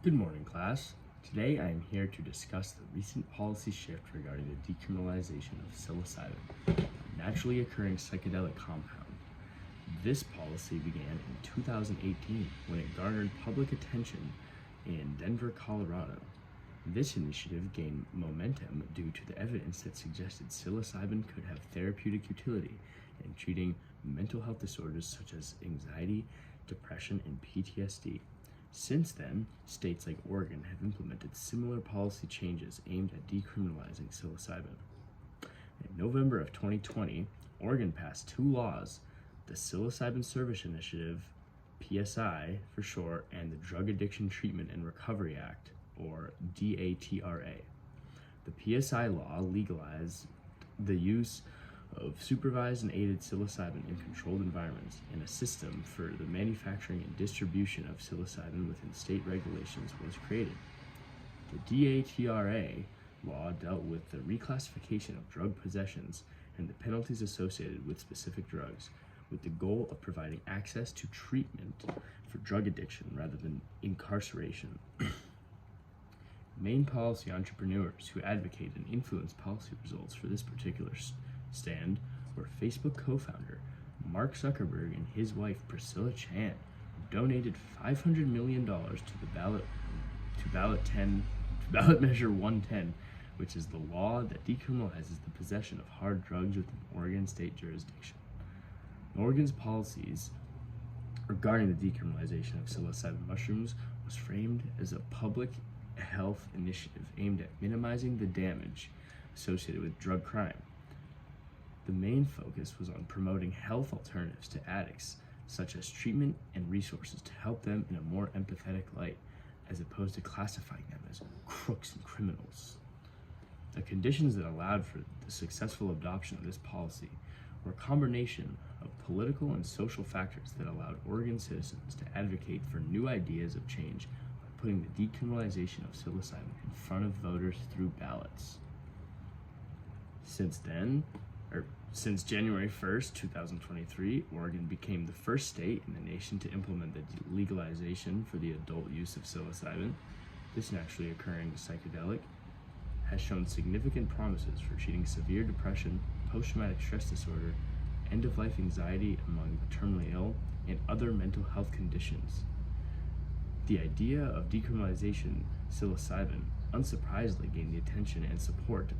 Good morning, class. Today I am here to discuss the recent policy shift regarding the decriminalization of psilocybin, a naturally occurring psychedelic compound. This policy began in 2018 when it garnered public attention in Denver, Colorado. This initiative gained momentum due to the evidence that suggested psilocybin could have therapeutic utility in treating mental health disorders such as anxiety, depression, and PTSD. Since then, states like Oregon have implemented similar policy changes aimed at decriminalizing psilocybin. In November of 2020, Oregon passed two laws, the Psilocybin Service Initiative, PSI for short, and the Drug Addiction Treatment and Recovery Act, or DATRA. The PSI law legalized the use of supervised and aided psilocybin in controlled environments, and a system for the manufacturing and distribution of psilocybin within state regulations was created. The DATRA law dealt with the reclassification of drug possessions and the penalties associated with specific drugs, with the goal of providing access to treatment for drug addiction rather than incarceration. Main policy entrepreneurs who advocate and influence policy results for this particular stand were Facebook co-founder Mark Zuckerberg and his wife Priscilla Chan, who donated $500 million to ballot measure 110, which is the law that decriminalizes the possession of hard drugs within Oregon state jurisdiction. Oregon's policies regarding the decriminalization of psilocybin mushrooms was framed as a public health initiative aimed at minimizing the damage associated with drug crime. The main focus was on promoting health alternatives to addicts, such as treatment and resources to help them in a more empathetic light, as opposed to classifying them as crooks and criminals. The conditions that allowed for the successful adoption of this policy were a combination of political and social factors that allowed Oregon citizens to advocate for new ideas of change by putting the decriminalization of psilocybin in front of voters through ballots. Since January 1st, 2023, Oregon became the first state in the nation to implement the legalization for the adult use of psilocybin. This naturally occurring psychedelic has shown significant promises for treating severe depression, post-traumatic stress disorder, end-of-life anxiety among the terminally ill, and other mental health conditions. The idea of decriminalization psilocybin unsurprisingly gained the attention and support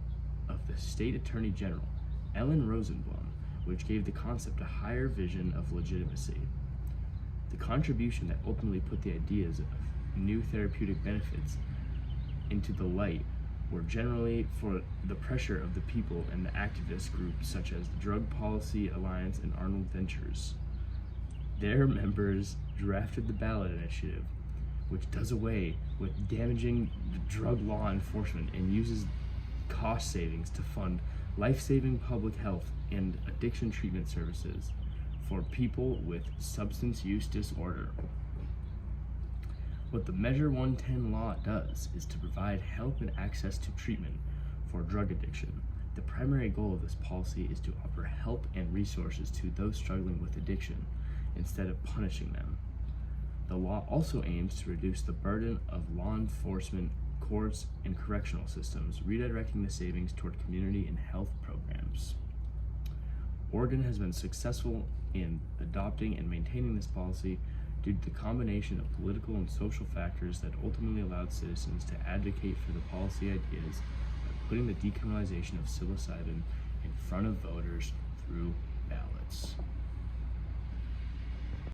of the State Attorney General, Ellen Rosenblum, which gave the concept a higher vision of legitimacy. The contribution that ultimately put the ideas of new therapeutic benefits into the light were generally for the pressure of the people and the activist groups such as the Drug Policy Alliance and Arnold Ventures. Their members drafted the ballot initiative, which does away with damaging the drug law enforcement and uses cost savings to fund life-saving public health and addiction treatment services for people with substance use disorder. What the Measure 110 law does is to provide help and access to treatment for drug addiction. The primary goal of this policy is to offer help and resources to those struggling with addiction instead of punishing them. The law also aims to reduce the burden of law enforcement, courts, and correctional systems, redirecting the savings toward community and health programs. Oregon has been successful in adopting and maintaining this policy due to the combination of political and social factors that ultimately allowed citizens to advocate for the policy ideas by putting the decriminalization of psilocybin in front of voters through